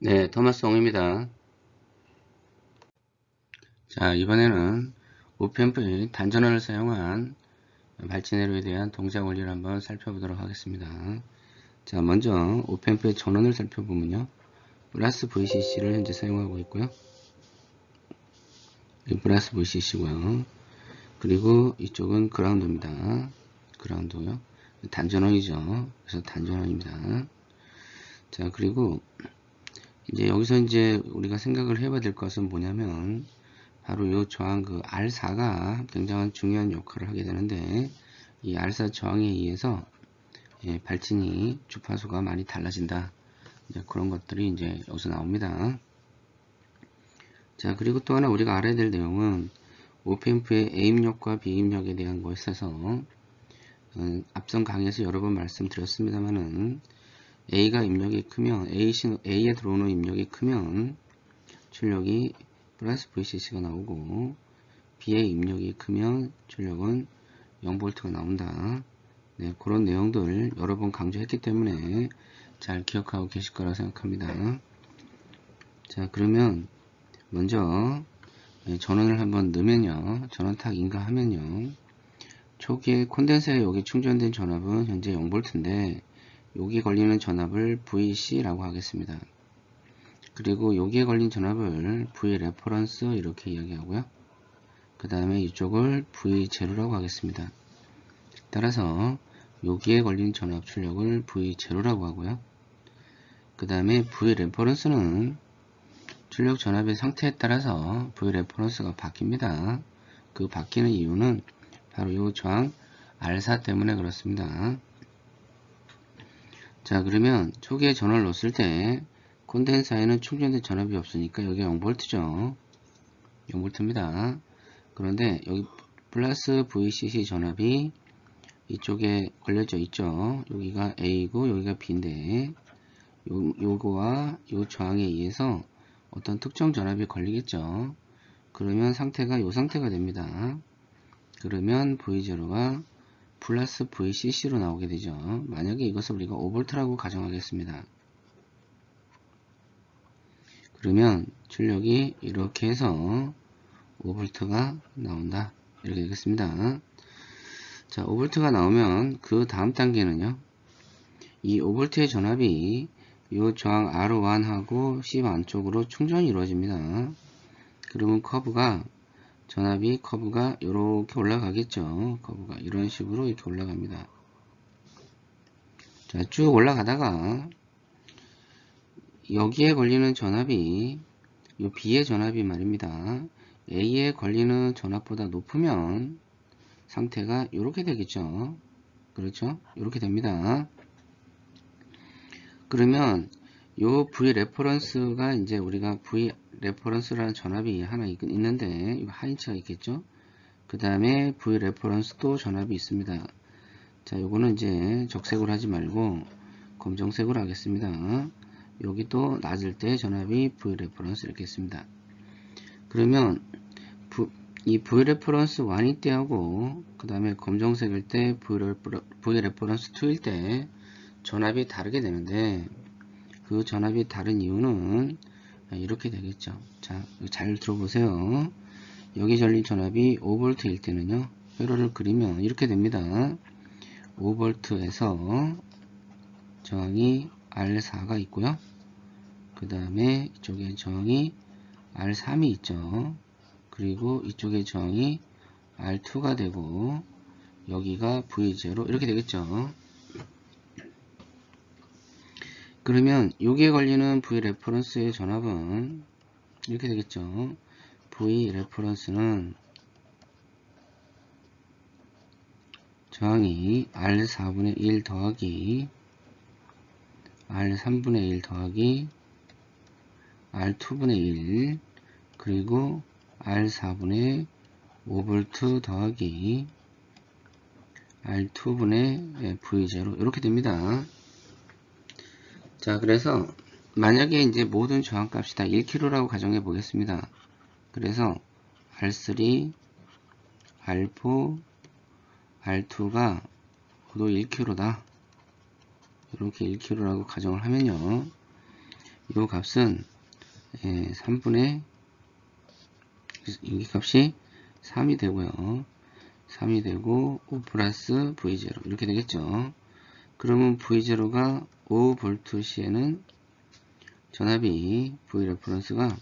네, 토마스 옹입니다. 자, 이번에는 오펜프의 단전원을 사용한 발진회로에 대한 동작 원리를 한번 살펴보도록 하겠습니다. 자, 먼저 오펜프의 전원을 살펴보면요. 플러스 VCC를 현재 사용하고 있고요. 플러스 VCC고요. 그리고 이쪽은 그라운드입니다. 그라운드요. 단전원이죠. 그래서 단전원입니다. 자, 그리고 이제 여기서 이제 우리가 생각을 해봐야 될 것은 뭐냐면 바로 이 저항 그 R4가 굉장히 중요한 역할을 하게 되는데 이 R4 저항에 의해서 발진이 주파수가 많이 달라진다. 이제 그런 것들이 이제 여기서 나옵니다. 자, 그리고 또 하나 우리가 알아야 될 내용은 오펜프의 A입력과 B입력에 대한 거에 있어서 앞선 강의에서 여러 번 말씀드렸습니다만은 A가 입력이 크면 A에 들어오는 입력이 크면 출력이 플러스 VCC가 나오고 B의 입력이 크면 출력은 0V가 나온다. 네, 그런 내용들 여러 번 강조했기 때문에 잘 기억하고 계실 거라 생각합니다. 자, 그러면 먼저 전원을 한번 넣으면요. 전원 탁 인가하면요. 초기에 콘덴서에 여기 충전된 전압은 현재 0V인데 여기 걸리는 전압을 VC라고 하겠습니다. 그리고 여기에 걸린 전압을 V 레퍼런스 이렇게 이야기하고요. 그 다음에 이쪽을 V0라고 하겠습니다. 따라서 여기에 걸린 전압 출력을 V0라고 하고요. 그 다음에 V 레퍼런스는 출력 전압의 상태에 따라서 V 레퍼런스가 바뀝니다. 그 바뀌는 이유는 바로 이 저항 R4 때문에 그렇습니다. 자, 그러면 초기에 전원을 넣었을 때 콘덴서에는 충전된 전압이 없으니까 여기 0V죠. 0V입니다. 그런데 여기 플러스 VCC 전압이 이쪽에 걸려져 있죠. 여기가 A고 여기가 B인데 요거와 요 저항에 의해서 어떤 특정 전압이 걸리겠죠. 그러면 상태가 요 상태가 됩니다. 그러면 V0가 플러스 VCC로 나오게 되죠. 만약에 이것을 우리가 5V라고 가정하겠습니다. 그러면 출력이 이렇게 해서 5V가 나온다. 이렇게 되겠습니다. 자, 5V가 나오면 그 다음 단계는요. 이 5V의 전압이 이 저항 R1하고 C1 쪽으로 충전이 이루어집니다. 그러면 커브가 이렇게 올라가겠죠. 커브가 이런 식으로 이렇게 올라갑니다. 자, 쭉 올라가다가 여기에 걸리는 전압이 이 B의 전압이 말입니다. A에 걸리는 전압보다 높으면 상태가 이렇게 되겠죠. 그렇죠? 이렇게 됩니다. 그러면 요 V 레퍼런스가 이제 우리가 V 레퍼런스라는 전압이 하나 있는데 하인츠가 있겠죠. 그 다음에 V 레퍼런스도 전압이 있습니다. 자, 요거는 이제 적색으로 하지 말고 검정색으로 하겠습니다. 여기도 낮을 때 전압이 V 레퍼런스 이렇게 있습니다. 그러면 이 V 레퍼런스 1일 때하고 그 다음에 검정색일 때 V 레퍼런스 2일 때 전압이 다르게 되는데 그 전압이 다른 이유는 이렇게 되겠죠. 자, 잘 들어보세요. 여기 전린 전압이 5V일 때는요. 회로를 그리면 이렇게 됩니다. 5V에서 저항이 R4가 있고요. 그 다음에 이쪽에 저항이 R3이 있죠. 그리고 이쪽에 저항이 R2가 되고 여기가 V0 이렇게 되겠죠. 그러면 여기에 걸리는 V 레퍼런스의 전압은 이렇게 되겠죠. V 레퍼런스는 저항이 R4분의 1 더하기 R3분의 1 더하기 R2분의 1 그리고 R4분의 5V 더하기 R2분의 V0 이렇게 됩니다. 자, 그래서 만약에 이제 모든 저항값이 다 1kg라고 가정해 보겠습니다. 그래서 R3, R4, R2가 모두 1kg다. 이렇게 1kg라고 가정을 하면요. 요 값은 3분의 여기 값이 3이 되고요. 3이 되고 5 플러스 V0 이렇게 되겠죠. 그러면 V0가 5V 시에는 전압이 V 레퍼런스가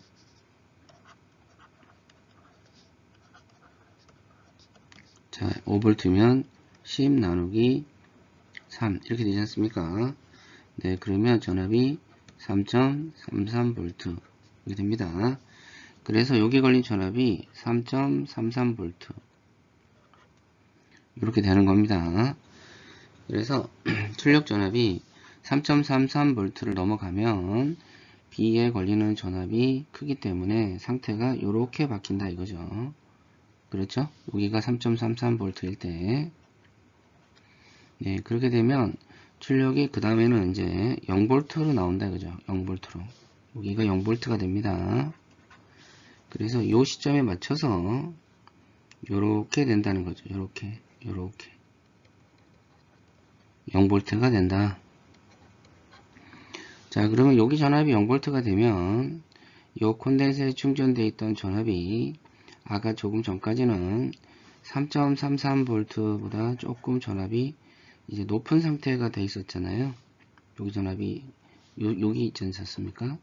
자 5V면 10 나누기 3 이렇게 되지 않습니까? 네, 그러면 전압이 3.33V 이렇게 됩니다. 그래서 여기 걸린 전압이 3.33V 이렇게 되는 겁니다. 그래서 출력 전압이 3.33V를 넘어가면 B에 걸리는 전압이 크기 때문에 상태가 이렇게 바뀐다 이거죠. 그렇죠? 여기가 3.33V일 때 네, 그렇게 되면 출력이 그 다음에는 이제 0V로 나온다 이거죠. 0V로 여기가 0V가 됩니다. 그래서 이 시점에 맞춰서 요렇게 된다는 거죠. 요렇게 0V가 된다. 자, 그러면 여기 전압이 0V가 되면 요 콘덴서에 충전되어 있던 전압이 아까 조금 전까지는 3.33V보다 조금 전압이 이제 높은 상태가 돼 있었잖아요. 여기 전압이 여기 있지 않습니까?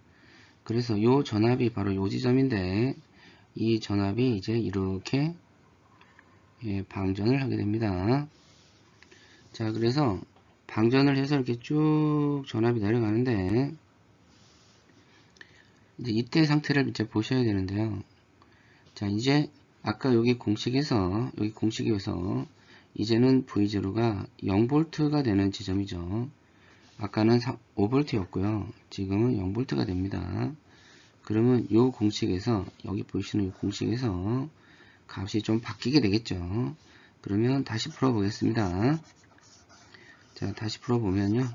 그래서 요 전압이 바로 요 지점인데 이 전압이 이제 이렇게 방전을 하게 됩니다. 자, 그래서 방전을 해서 이렇게 쭉 전압이 내려가는데 이제 이때 상태를 이제 보셔야 되는데요. 자, 이제 아까 여기 공식에서 이제는 V0가 0V가 되는 지점이죠. 아까는 5V였고요. 지금은 0V가 됩니다. 그러면 이 공식에서 여기 보시는 이 공식에서 값이 좀 바뀌게 되겠죠. 그러면 다시 풀어보겠습니다. 자, 다시 풀어보면요.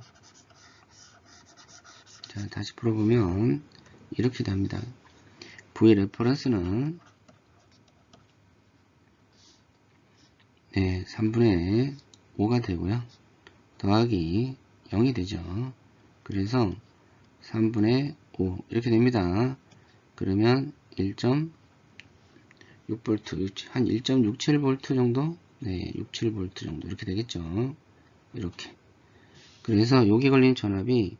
자, 다시 풀어보면 이렇게 됩니다. V 레퍼런스는 3분의 5가 되고요. 더하기 0이 되죠. 그래서 3분의 5 이렇게 됩니다. 그러면 1.6V 한 1.67V 정도? 네, 67V 정도 이렇게 되겠죠. 이렇게. 그래서 여기 걸린 전압이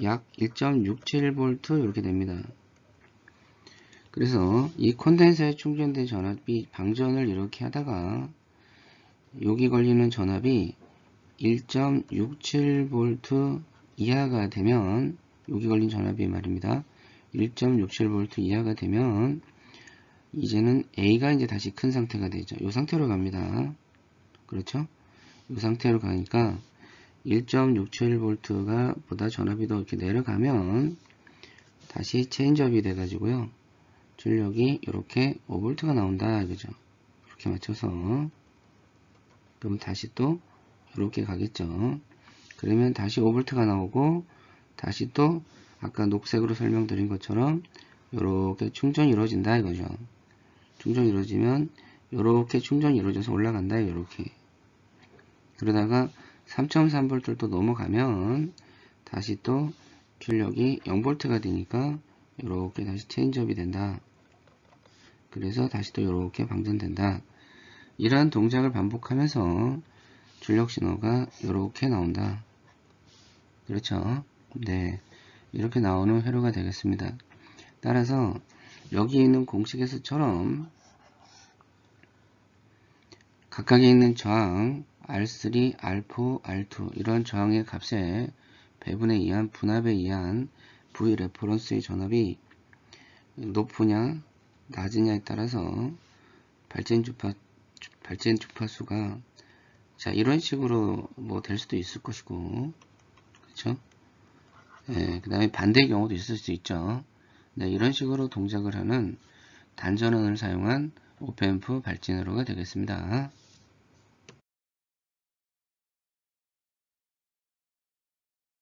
약 1.67V 이렇게 됩니다. 그래서 이 콘덴서에 충전된 전압이 방전을 이렇게 하다가 여기 걸리는 전압이 1.67V 이하가 되면 여기 걸린 전압이 말입니다. 1.67V 이하가 되면 이제는 A가 이제 다시 큰 상태가 되죠. 이 상태로 갑니다. 그렇죠? 이 상태로 가니까 1.67V가 보다 전압이 더 이렇게 내려가면 다시 체인지업이 돼 가지고요. 출력이 이렇게 5V가 나온다 이거죠. 이렇게 맞춰서 그럼 다시 또 이렇게 가겠죠. 그러면 다시 5V가 나오고 다시 또 아까 녹색으로 설명드린 것처럼 이렇게 충전이 이루어진다 이거죠. 충전이 이루어지면 이렇게 충전이 이루어져서 올라간다 이렇게. 그러다가 3.3V를 또 넘어가면 다시 또 출력이 0V가 되니까 이렇게 다시 체인지업이 된다. 그래서 다시 또 이렇게 방전된다. 이러한 동작을 반복하면서 출력 신호가 이렇게 나온다. 그렇죠? 네. 이렇게 나오는 회로가 되겠습니다. 따라서 여기 있는 공식에서처럼 각각에 있는 저항 R3, R4, R2 이런 저항의 값에 배분에 의한 분압에 의한 V 레퍼런스의 전압이 높으냐 낮으냐에 따라서 발전 주파수가 자 이런 식으로 뭐 될 수도 있을 것이고 그렇죠? 네, 그 다음에 반대의 경우도 있을 수 있죠. 네, 이런 식으로 동작을 하는 단전원을 사용한 오펜프 발진회로가 되겠습니다.